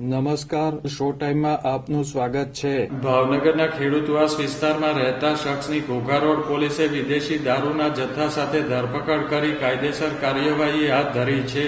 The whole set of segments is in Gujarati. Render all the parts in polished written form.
નમસ્કાર, શો ટાઈમમાં આપનું સ્વાગત છે। ભાવનગરના ખેડૂતવાસ વિસ્તારમાં રહેતા શખ્સની ઘોઘા રોડ પોલીસે વિદેશી દારૂના જથ્થા સાથે ધરપકડ કરી કાયદેસર કાર્યવાહી હાથ ધરી છે।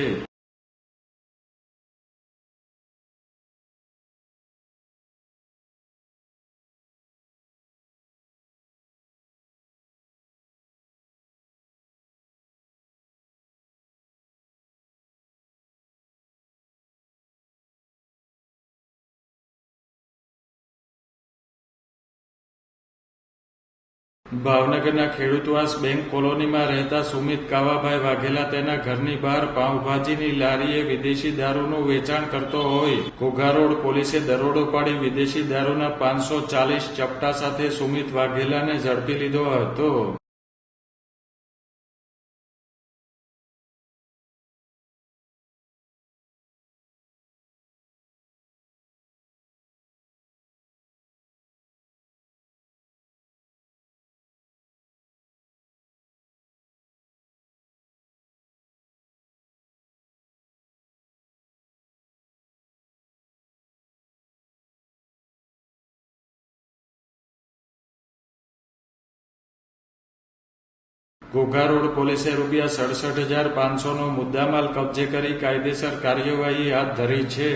ભાવનગરના ખેડૂતવાસ બેંક કોલોનીમાં રહેતા સુમિત કાવાભાઈ વાઘેલા તેના ઘરની બહાર પાઉંભાજીની લારીએ વિદેશી દારૂનું વેચાણ કરતો હોય ઘોઘા રોડ પોલીસે દરોડો પાડી વિદેશી દારૂના 540 ચપટા સાથે સુમિત વાઘેલાને ઝડપી લીધો હતો। ઘોઘા રોડ પોલીસે રૂપિયા 67,500નો મુદ્દામાલ કબજે કરી કાયદેસર કાર્યવાહી હાથ ધરી છે।